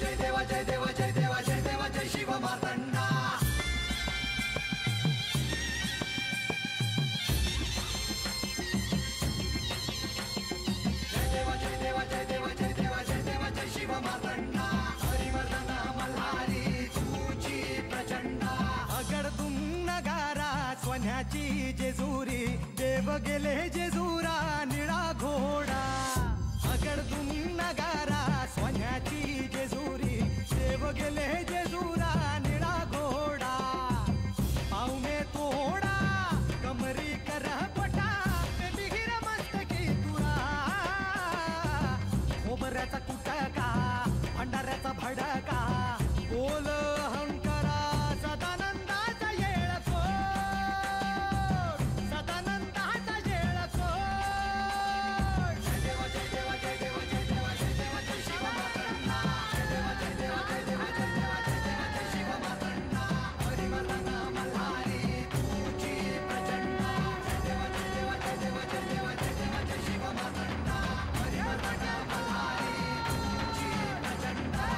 जय देवा जय देवा जय देवा जय देवा जय शिव मार्तंडा. जय देवा जय देवा जय देवा जय देवा जय देवा जय शिव मार्तंडा. हरिवर्धन मल्हारी तुझी प्रचंडा. अगडदुम नगारा सोन्याची जेजुरी देव गेले जेजुरा निळा घोडा. अगडदुम नगारा सोन्याची जेजुरी देव गेले जेजुरा निळा घोडा. पावने तोडा कमरी कर पटा बिहिर मस्तकी तुरा. खोबऱ्याचा कुटका भंडाऱ्याचा भडका बोल अहंकारा सदानंदाचा येळकोट. सदानंदाचा येळकोट. जय देवा जय देवा जय देवा जय देवा जय देवा जय शिव मार्तंडा. जय देवा जय देवा जय देवा जय देवा जय देवा जय शिव मार्तंडा. हरिवर्धन मल्हारी तुझी प्रचंडा. जय देवा जय देवा जय देवा जय देवा जय देवा जय शिव मार्तंडा. हरिवर्धन मल्हारी तुझी प्रचंडा.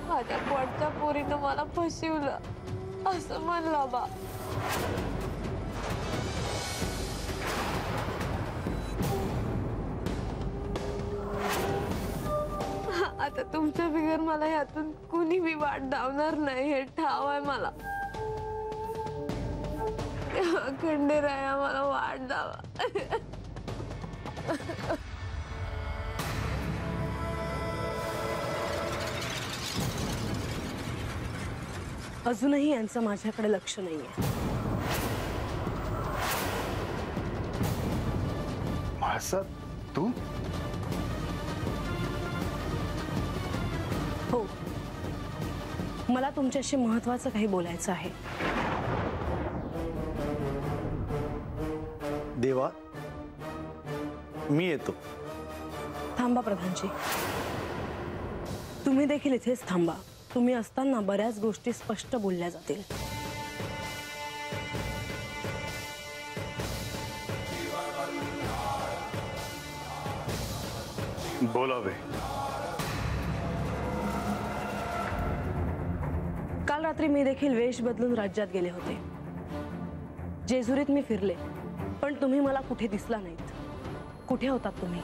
माझ्या पोटच्या पोरीनं मला फसवलं असं म्हणला बा. आता तुमच्या बिगर मला यातून कुणी बी वाट धावणार नाही हे ठाव आहे मला. खंडेराया मला वाट धावा. अजूनही यांचं माझ्याकडे लक्ष नाहीये. म्हाळसा तू? हो, मला तुमच्याशी महत्वाचं काही बोलायचं आहे. देवा मी येतो. थांबा प्रधानजी, तुम्ही देखील इथेच थांबा. तुम्ही असताना बऱ्याच गोष्टी स्पष्ट बोलल्या जातील. बोलावे. काल रात्री मी देखील वेश बदलून राज्यात गेले होते. जेजुरीत मी फिरले, पण तुम्ही मला कुठे दिसला नाहीत. कुठे होतात तुम्ही?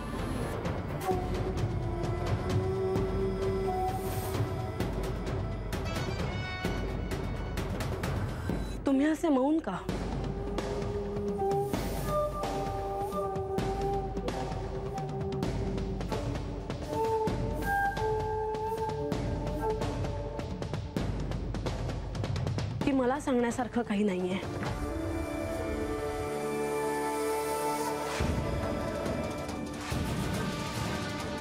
तुम्ही असे मौन का? की मला सांगण्यासारखं काही नाहीये.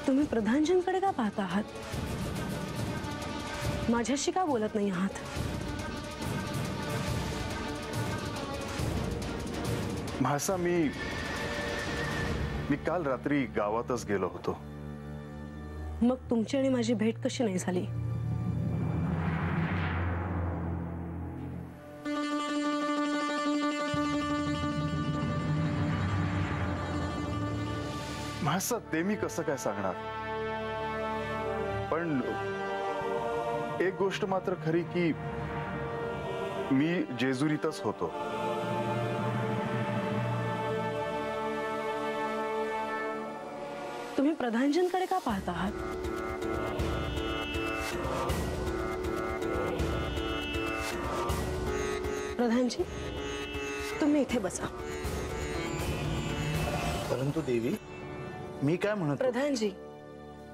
तुम्ही प्रधानजींकडे का पाहत आहात? माझ्याशी का बोलत नाही आहात? म्हाळसा मी काल रात्री गावातच गेलो होतो. मग तुमची आणि माझी भेट कशी नाही झाली? म्हाळसा ते मी कसं काय सांगणार, पण एक गोष्ट मात्र खरी की मी जेजुरीतच होतो. तुम्ही प्रधानजींकडे का पाहत आहात? प्रधानजी, तुम्ही इथे बसा. परंतु देवी, मी काय म्हणतो? प्रधानजी,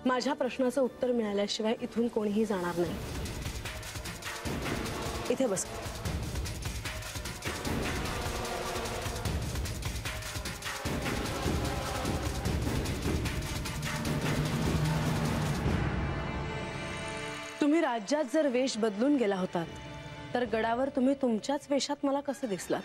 माझ्या प्रश्नाचं उत्तर मिळाल्याशिवाय इथून कोणीही जाणार नाही. इथे बसा. तुम्ही राज्यात जर वेश बदलून गेला होतात तर गडावर तुम्ही तुमच्याच वेशात मला कसे दिसलात?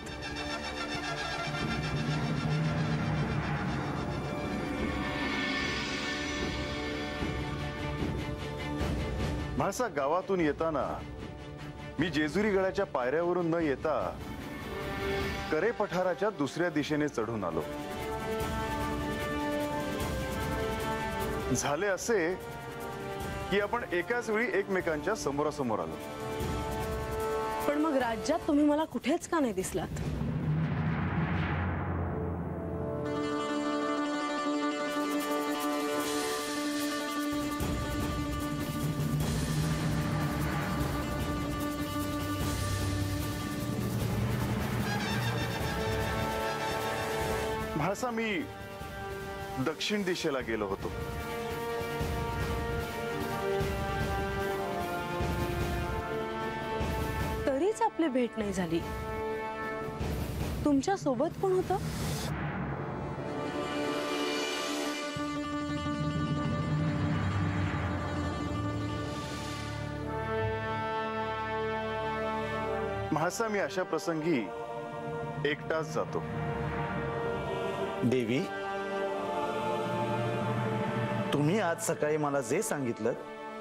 म्हाळसा, गावातून येताना मी जेजुरी गडाच्या पायऱ्यावरून न येता करे पठाराच्या दुसऱ्या दिशेने चढून आलो. झाले असे की आपण एकाच वेळी एकमेकांच्या समोरासमोर आलो. पण मग राज्यात तुम्ही मला कुठेच का नाही दिसलात? म्हाळसा, मी दक्षिण दिशेला गेलो होतो. तरीच आपली भेट नाही झाली. तुमच्या सोबत कोण होतं? म्हाळसा, मी अशा प्रसंगी एकटाच जातो. देवी, तुम्ही आज सकाळी मला जे सांगितलं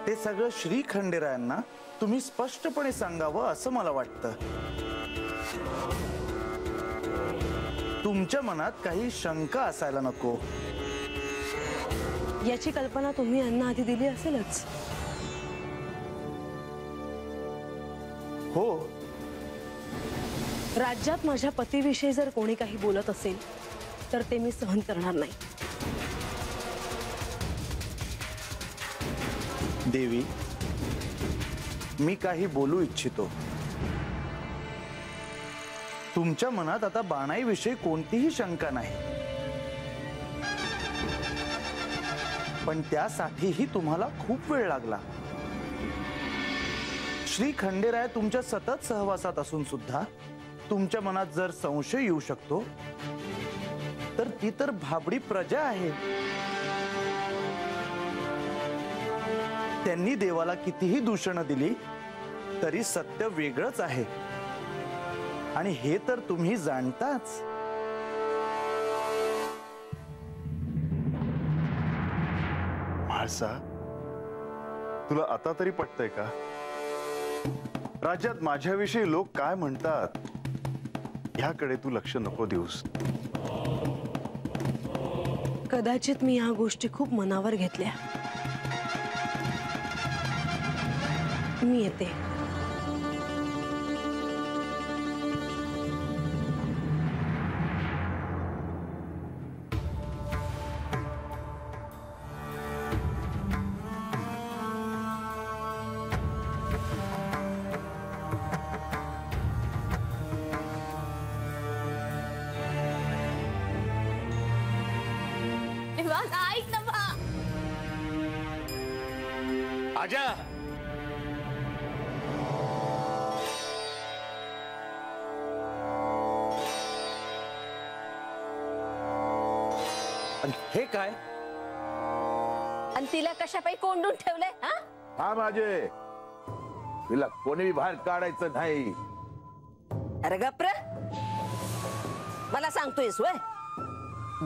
ते सगळं श्री खंडेरायांना तुम्ही स्पष्टपणे सांगावं असं मला वाटतं. तुमच्या मनात काही शंका असायला नको. याची कल्पना तुम्ही यांना आधी दिली असेलच. हो, राज्यात माझ्या पतीविषयी जर कोणी काही बोलत असेल तर ते मी सहन करणार नाही. देवी, मी काही बोलू इच्छितो. तुमच्या मनात आता बाणाईविषयी कोणतीही शंका नाही, पण त्यासाठीही तुम्हाला खूप वेळ लागला. श्री खंडेराय तुमच्या सतत सहवासात असून सुद्धा तुमच्या मनात जर संशय येऊ शकतो तर ती तर भाबडी प्रजा आहे. त्यांनी देवाला कितीही दूषणं दिली तरी सत्य वेगळंच आहे आणि हे तर तुम्ही जाणताच. म्हाळसा, तुला आता तरी पटतंय का? राज्यात माझ्याविषयी लोक काय म्हणतात ह्याकडे तू लक्ष नको देऊस. कदाचित मी ह्या गोष्टी खूप मनावर घेतल्या. मी येते. ऐक ना बा. आजा, हे काय? आणि तिला कशापायी कोंडून ठेवलंय? हा माझे, तिला कोणी बाहेर काढायचं नाही. अरे गप्र, मला सांगतोयस वय?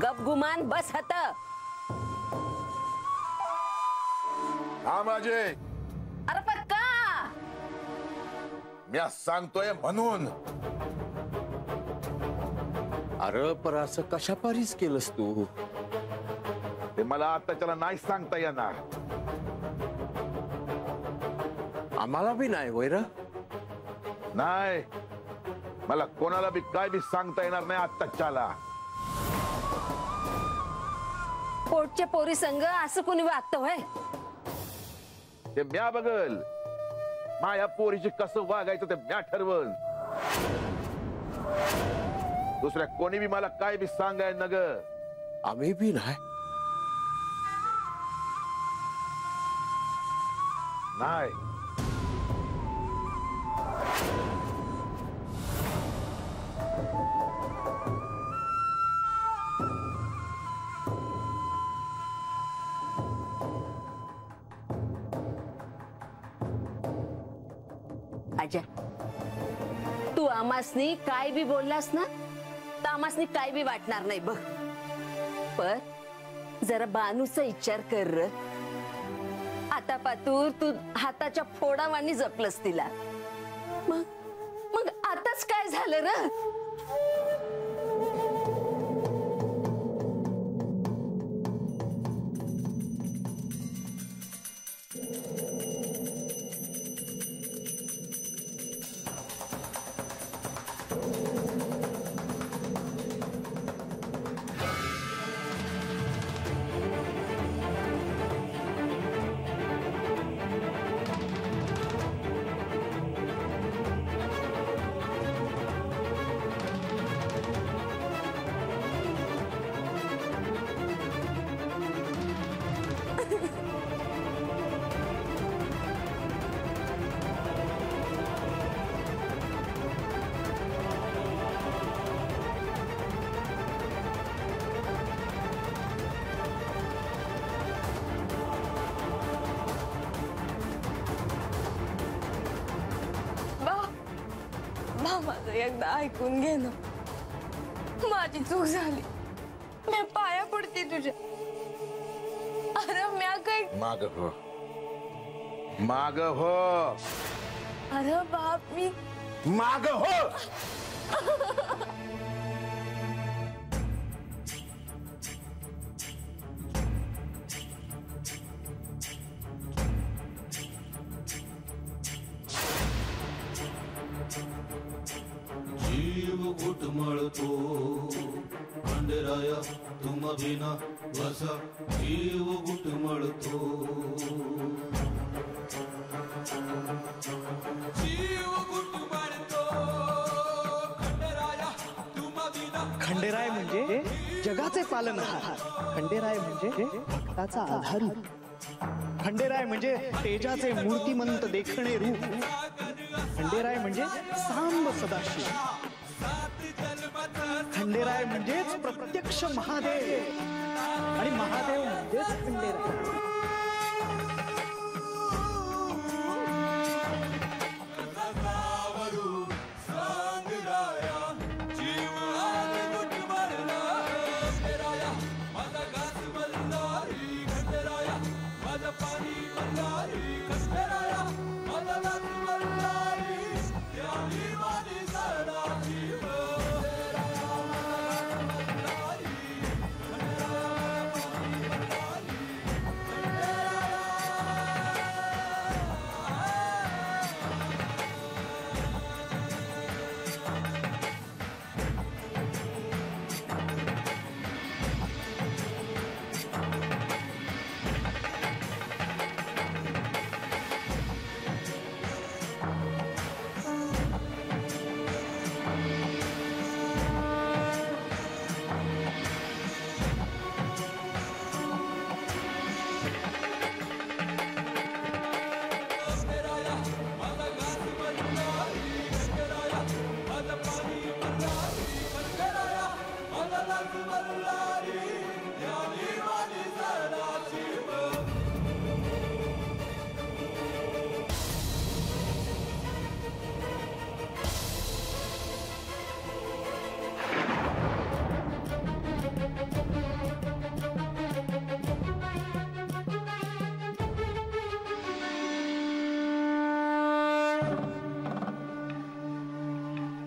गपगुमान बस हत. हा माझे, अरे पण का? मी सांगतोय म्हणून. अरे पर असं कशापारीच केलंस तू? ते मला आता त्याला नाही सांगता येणार. आम्हाला बी नाही वैर. नाही, मला कोणाला बी काय बी सांगता येणार नाही आत्ताच्याला. पोटच्या पोरी संग असं कोणी वागतं होय? ते म्या बघल. माया पोरीची कसं वागायचं ते म्या ठरवल. दुसऱ्या कोणी बी मला काय बी सांगाय न ग. आम्ही बी नाही. नाही, आजा, तू आमासनी काय बी बोललास ना तर आमासनी काय बी वाटणार नाही बघ. पण जरा बानूचा विचार कर र. आता पातूर तू हाताच्या फोडावानी जपलंस तिला. मग मग आताच काय झालं र? माझं एकदा ऐकून घे ना. माझी चूक झाली. मी पाया पडते तुझ्या. अरे म्या काय माग हो, माग हो, अरे बाप मी माग हो. जीव घुटमळतो खंडेराया तुम बिना बसा जीव घुटमळतो जीव घुटमळतो खंडेराया तुम बिना. खंडेराय म्हणजे जगाचे पालनहार. खंडेराय म्हणजे भक्ताचा आधार. खंडेराय म्हणजे तेजाचे मूर्तिमंत देखणे रूप. खंडेराय म्हणजे सांब सदाशिव. खंडेराय म्हणजेच प्रत्यक्ष महादेव आणि महादेव म्हणजेच खंडेराय.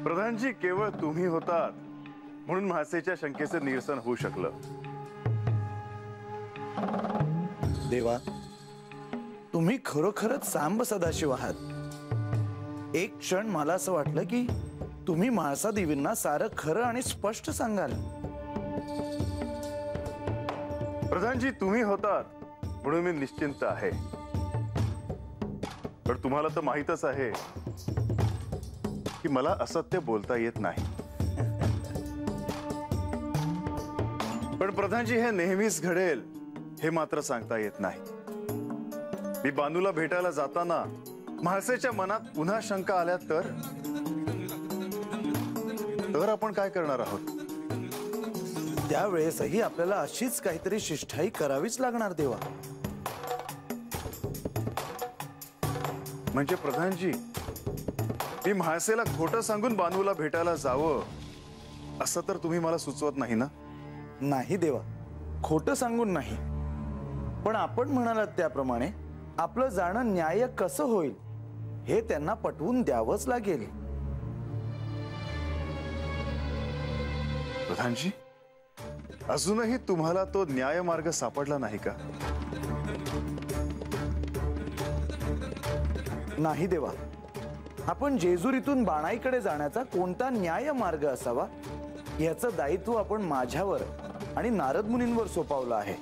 प्रधानजी, केवळ तुम्ही होतात म्हणून म्हासेच्या शंकेचे निरसन होऊ शकलं. देवा, तुम्ही खरोखरच सांब सदाशिव आहात. एक क्षण मला असं वाटलं की तुम्ही म्हाळसा देवींना सारं खरं आणि स्पष्ट सांगाल. प्रधानजी, तुम्ही होतात म्हणून मी निश्चिंत आहे. पण तुम्हाला तर माहीतच आहे की मला असत्य बोलता येत नाही. पण प्रधानजी, हे नेहमीच घडेल हे मात्र सांगता येत नाही. मी बानूला भेटायला जाताना म्हाळसेच्या मनात पुन्हा शंका आल्या तर आपण काय करणार आहोत? त्यावेळेसही आपल्याला अशीच काहीतरी शिष्टाई करावीच लागणार देवा. म्हणजे प्रधानजी, मी म्हाळसेला खोटं सांगून बानूला भेटायला जावं असं तर तुम्ही मला सुचवत नाही ना? नाही देवा, खोटं सांगून नाही. पण आपण म्हणालात त्याप्रमाणे आपलं जाणं न्याय कसं होईल हे त्यांना पटवून द्यावंच लागेल. प्रधानजी, अजूनही तुम्हाला तो न्याय मार्ग सापडला नाही का? नाही देवा, आपण जेजुरीतून बाणाईकडे जाण्याचा कोणता न्याय मार्ग असावा याचं दायित्व आपण माझ्यावर आणि नारद मुनींवर सोपवलं आहे.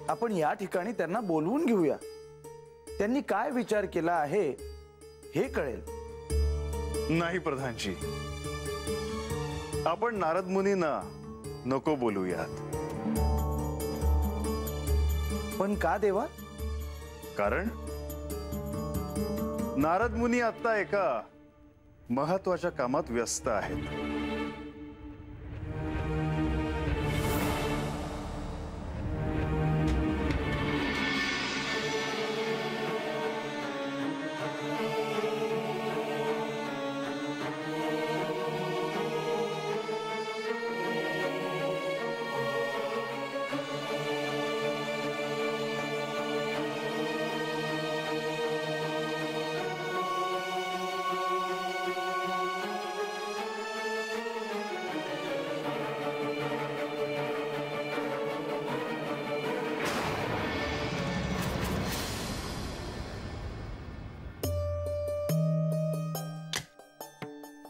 आपण या ठिकाणी त्यांना बोलवून घेऊया. त्यांनी काय विचार केला आहे हे कळेल. नाही प्रधानजी, आपण नारद मुनींना नको बोलूयात. पण का देवा? कारण नारद मुनी आता एका महत्वाच्या कामात व्यस्त आहेत.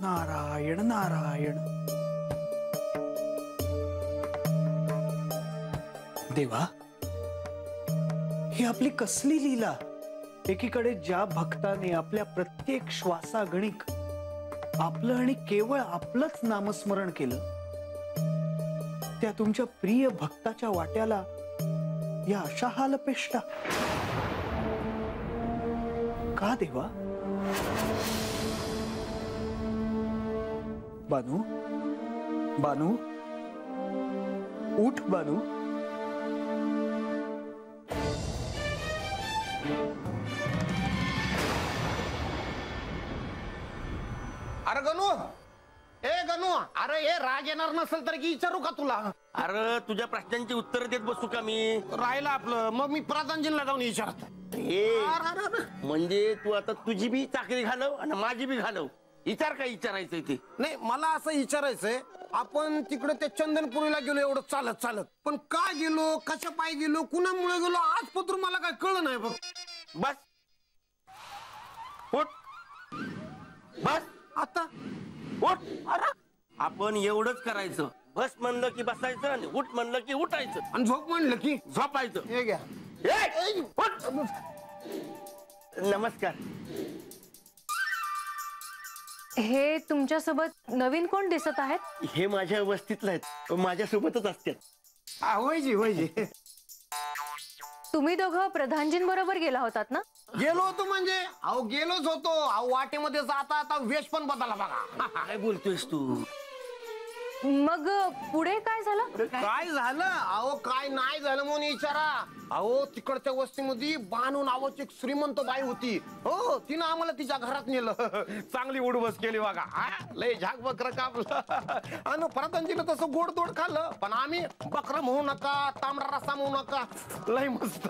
नारायण नारायण. देवा, ही आपली कसली लीला. एकीकडे ज्या भक्ताने आपल्या प्रत्येक श्वासागणिक आपलं आणि केवळ आपलंच नामस्मरण केलं, त्या तुमच्या प्रिय भक्ताच्या वाट्याला या अशा हालपेष्टा का देवा? बानू, बानू, उठ बानू. अरे गणू, ए गणू, अरे हे राग येणार नसेल तर की विचारू का तुला? अरे तुझ्या प्रश्नांची उत्तर देत बसू का मी? राहिलं आपलं, मग मी प्रधानजींना जाऊन विचारतो. म्हणजे तू आता तुझी बी चाकरी घालव आणि माझी बी घालव. विचार काय विचारायचंय ते? नाही, मला असं विचारायचंय, आपण तिकडे ते चंदनपुरीला गेलो एवढं चालत चालत, पण का गेलो, कशा पाय गेलो, कुणामुळे गेलो, आज पत्र मला काय कळलं नाही बघ. बस उठ, बस आता उठ. अरे आपण एवढंच करायचं. बस म्हणलं की बसायचं आणि उठ म्हणलं की उठायचं आणि झोप म्हणलं की झोपायचं. हे घ्या. उठ. नमस्कार. हे तुमच्यासोबत नवीन कोण दिसत आहेत? हे माझ्या वस्तीतले आहेत, माझ्यासोबतच असतात. होयजी होयजी. तुम्ही दोघं प्रधानजींबरोबर गेला होतात ना? गेलो होतो म्हणजे अहो गेलोच होतो. अहो वाटेमध्ये जाता आता वेश पण बदलला बघा. काय बोलतोयस तू? मग पुढे काय झालं? काय झालं? अहो काय नाही झालं म्हणून विचारा. अहो तिकडच्या वस्तीमध्ये बानू नावाची एक श्रीमंत बाई होती. हो, तिनं आम्हाला तिच्या घरात नेलं. चांगली उडबस केली बघा. लय झाक बकर कापलं आणि प्रधानजीनं तसं गोडधोड खाल्लं. पण आम्ही बकरं म्हणू नका, तांबडा रस्सा म्हणू नका. लय मस्त.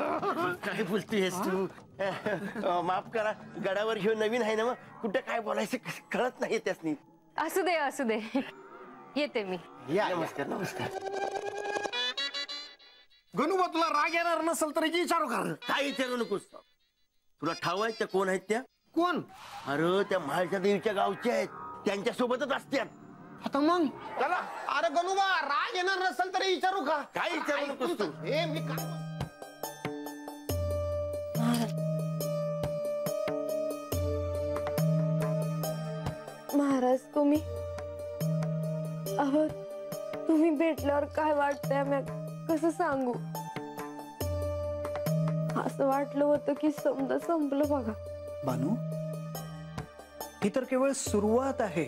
काय बोलतोयस तू? माफ करा, गडावर घेऊन नवीन आहे ना, मग कुठे काय बोलायचं कळत नाही त्यासनी. असू दे असू दे, येते मी. नमस्कार. नमस्कार. गणूबा, तुला राग येणार नसेल तर विचारू का? काय विचारू नकोस. तुला ठाव आहे त्या कोण आहेत त्या? कोण? अरे त्या महालच्या देवीच्या गावच्या आहेत, त्यांच्या सोबतच असतात. आता मग चला. अरे गणूबा, राग येणार नसेल तर विचारू का? काय विचारू नकोस तू. हे मी काय महाराज, तुम्ही भेटल्यावर काय वाटतंय मी कसं सांगू? असं वाटलं होतं की समजा संपलं बघा. बानू, ही तर केवळ सुरुवात आहे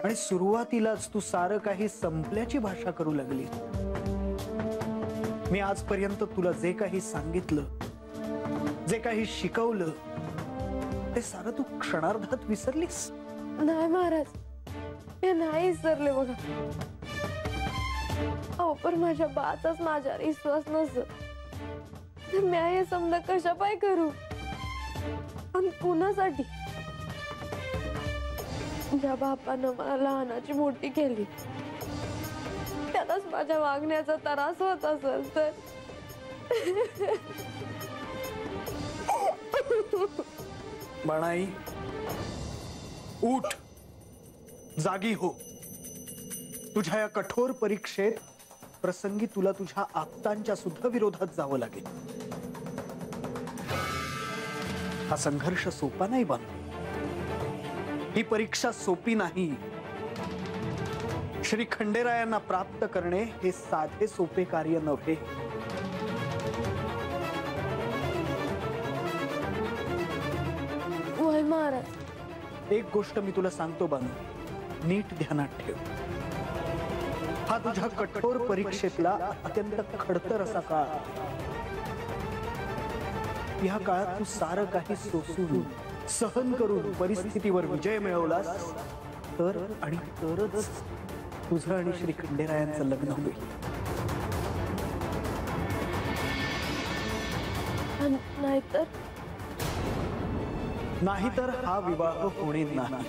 आणि सुरुवातीलाच तू सारं काही संपल्याची भाषा करू लागली. मी आजपर्यंत तुला जे काही सांगितलं, जे काही शिकवलं, ते सारं तू क्षणार्धात विसरलीस. नाही महाराज, मी नाही विसरले बघा. अहो पण माझ्या बाचाच माझ्यावर विश्वास नसत, मी हे समजा कशा पाय करू आणि कुणासाठी? ज्या बापानं मला लहानाची मोठी केली त्यालाच माझ्या वागण्याचा त्रास होत असेल तर बाणाई, उठ, जागी हो. तुझ्या या कठोर परीक्षेत प्रसंगी तुला तुझ्या आप्तांच्या सुद्धा विरोधात जावं लागेल. हा संघर्ष सोपा नाही बानू. ही परीक्षा सोपी नाही. श्री खंडेरायांना प्राप्त करणे हे साधे सोपे कार्य नव्हे. वय महाराज, एक गोष्ट मी तुला सांगतो बानू, नीट ध्यानात ठेव. हा तुझ्या कठोर परीक्षेतला अत्यंत खडतर असा काळ. या काळात तू सारं काही सोसून सहन करून परिस्थितीवर विजय मिळवलास तर आणि तरच तुझं आणि श्री खंडेरायांचं लग्न होईल. नाहीतर हा विवाह होणे नाही.